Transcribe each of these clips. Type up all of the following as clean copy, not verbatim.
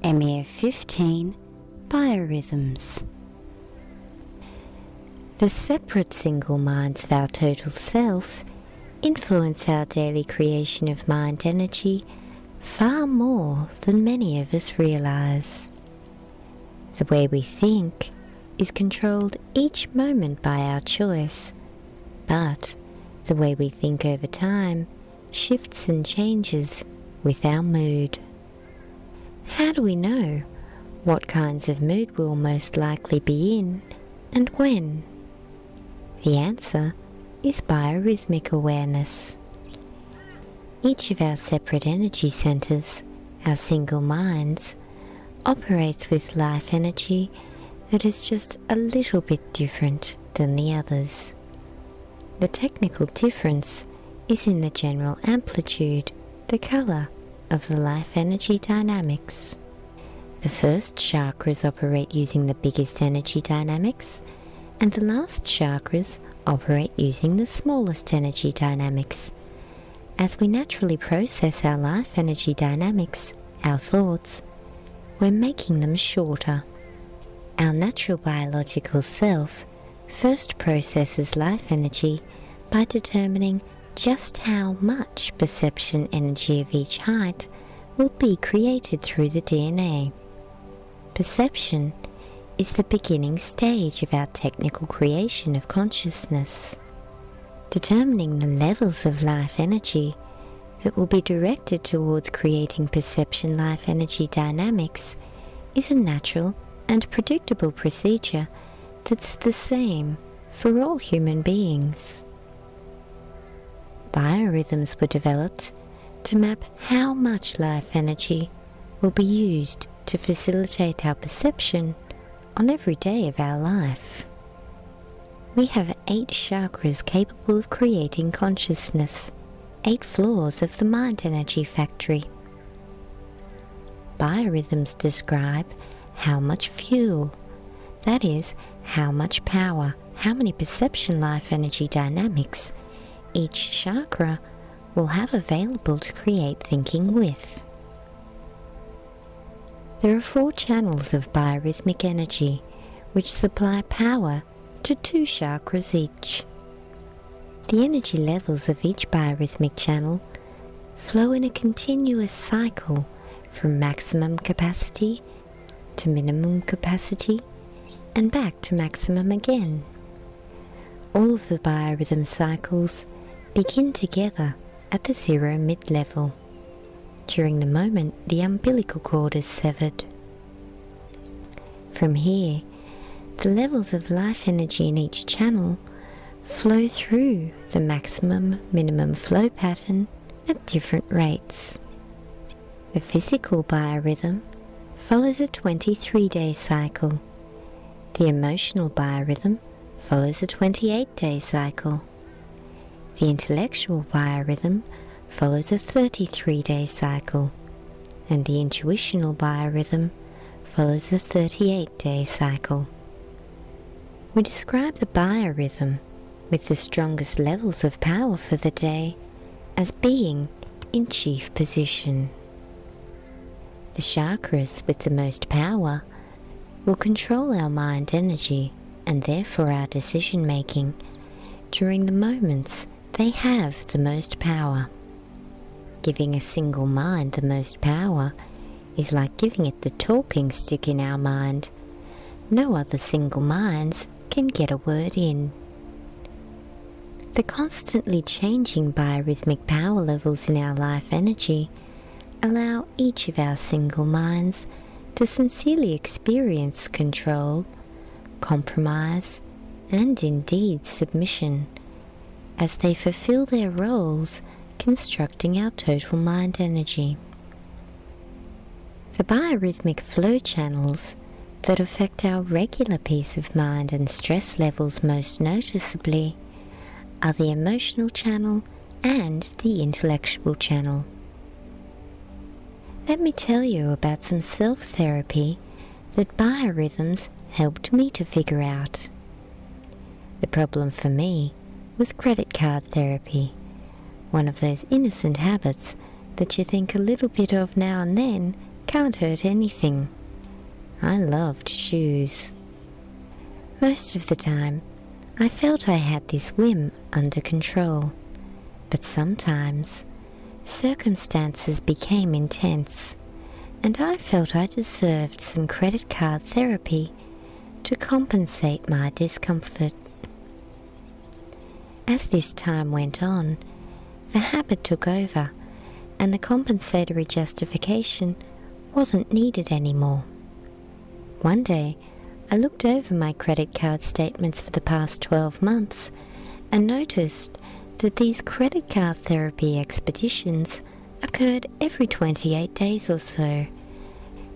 MEF 15 Biorhythms. The separate single minds of our total self influence our daily creation of mind energy far more than many of us realize. The way we think is controlled each moment by our choice, but the way we think over time shifts and changes with our mood. How do we know what kinds of mood we'll most likely be in and when? The answer is biorhythmic awareness. Each of our separate energy centers, our single minds, operates with life energy that is just a little bit different than the others. The technical difference is in the general amplitude, the color of the life energy dynamics. The first chakras operate using the biggest energy dynamics, and the last chakras operate using the smallest energy dynamics. As we naturally process our life energy dynamics, our thoughts, we're making them shorter. Our natural biological self first processes life energy by determining just how much perception energy of each height will be created through the DNA. Perception is the beginning stage of our technical creation of consciousness. Determining the levels of life energy that will be directed towards creating perception life energy dynamics is a natural and predictable procedure that's the same for all human beings. Biorhythms were developed to map how much life energy will be used to facilitate our perception on every day of our life. We have 8 chakras capable of creating consciousness, 8 floors of the mind energy factory. Biorhythms describe how much fuel, that is, how much power, how many perception life energy dynamics each chakra will have available to create thinking with. There are 4 channels of biorhythmic energy which supply power to 2 chakras each. The energy levels of each biorhythmic channel flow in a continuous cycle from maximum capacity to minimum capacity and back to maximum again. All of the biorhythm cycles begin together at the 0 mid-level, during the moment the umbilical cord is severed. From here, the levels of life energy in each channel flow through the maximum-minimum flow pattern at different rates. The physical biorhythm follows a 23-day cycle. The emotional biorhythm follows a 28-day cycle. The intellectual biorhythm follows a 33-day cycle, and the intuitional biorhythm follows a 38-day cycle. We describe the biorhythm with the strongest levels of power for the day as being in chief position. The chakras with the most power will control our mind energy and therefore our decision making during the moments they have the most power. Giving a single mind the most power is like giving it the talking stick in our mind. No other single minds can get a word in. The constantly changing biorhythmic power levels in our life energy allow each of our single minds to sincerely experience control, compromise, and indeed submission, as they fulfill their roles constructing our total mind energy. The biorhythmic flow channels that affect our regular peace of mind and stress levels most noticeably are the emotional channel and the intellectual channel. Let me tell you about some self-therapy that biorhythms helped me to figure out. The problem for me was credit card therapy, one of those innocent habits that you think a little bit of now and then can't hurt anything. I loved shoes. Most of the time, I felt I had this whim under control, but sometimes circumstances became intense, and I felt I deserved some credit card therapy to compensate my discomfort. As this time went on, the habit took over, and the compensatory justification wasn't needed anymore. One day, I looked over my credit card statements for the past 12 months and noticed that these credit card therapy expeditions occurred every 28 days or so,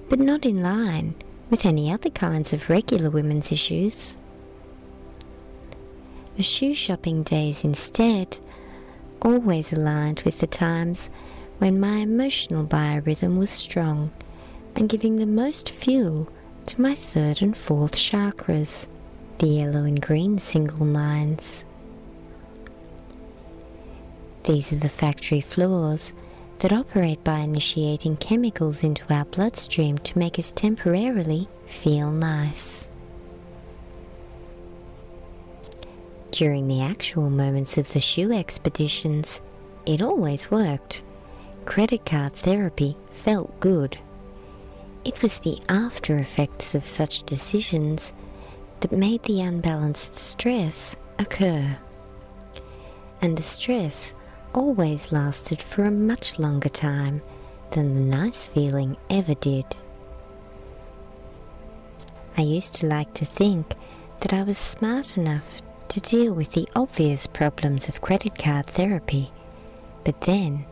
but not in line with any other kinds of regular women's issues. The shoe shopping days instead always aligned with the times when my emotional biorhythm was strong and giving the most fuel to my third and fourth chakras, the yellow and green single minds. These are the factory floors that operate by initiating chemicals into our bloodstream to make us temporarily feel nice. During the actual moments of the shoe expeditions, it always worked. Credit card therapy felt good. It was the after effects of such decisions that made the unbalanced stress occur. And the stress always lasted for a much longer time than the nice feeling ever did. I used to like to think that I was smart enough to deal with the obvious problems of credit card therapy, but then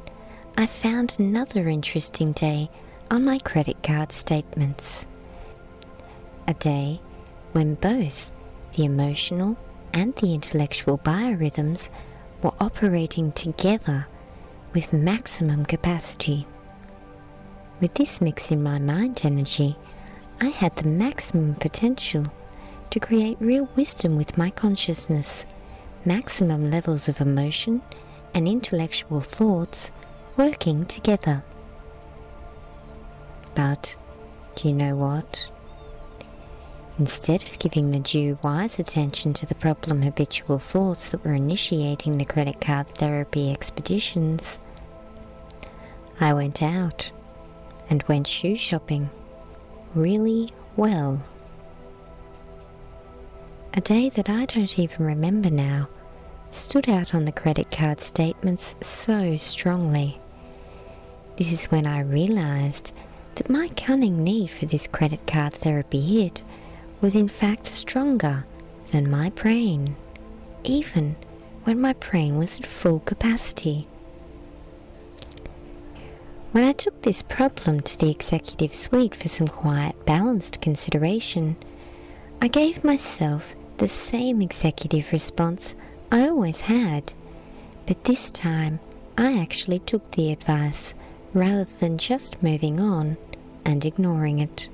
I found another interesting day on my credit card statements. A day when both the emotional and the intellectual biorhythms were operating together with maximum capacity. With this mix in my mind energy, I had the maximum potential to create real wisdom with my consciousness, maximum levels of emotion and intellectual thoughts working together. But, do you know what? Instead of giving the due wise attention to the problem habitual thoughts that were initiating the credit card therapy expeditions, I went out and went shoe shopping really well. A day that I don't even remember now stood out on the credit card statements so strongly. This is when I realized that my cunning need for this credit card therapy hit was in fact stronger than my brain, even when my brain was at full capacity. When I took this problem to the executive suite for some quiet, balanced consideration, I gave myself the same executive response I always had, but this time I actually took the advice rather than just moving on and ignoring it.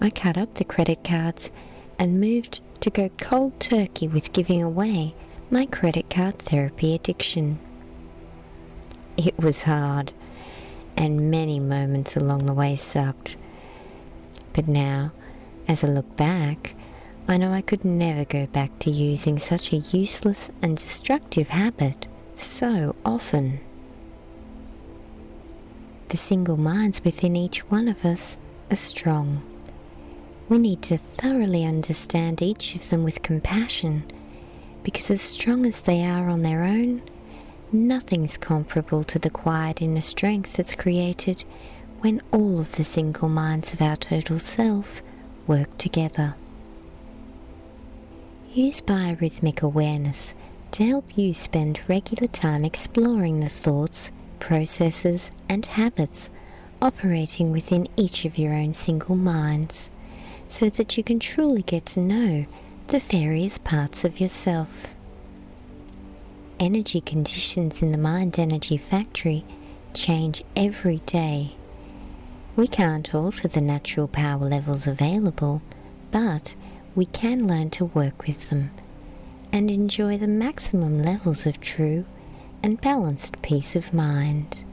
I cut up the credit cards and moved to go cold turkey with giving away my credit card therapy addiction. It was hard, and many moments along the way sucked. But now, as I look back, I know I could never go back to using such a useless and destructive habit so often. The single minds within each one of us are strong. We need to thoroughly understand each of them with compassion, because as strong as they are on their own, nothing's comparable to the quiet inner strength that's created when all of the single minds of our total self work together. Use biorhythmic awareness to help you spend regular time exploring the thoughts, processes and habits operating within each of your own single minds, so that you can truly get to know the various parts of yourself. Energy conditions in the mind energy factory change every day. We can't alter the natural power levels available, but we can learn to work with them and enjoy the maximum levels of true and balanced peace of mind.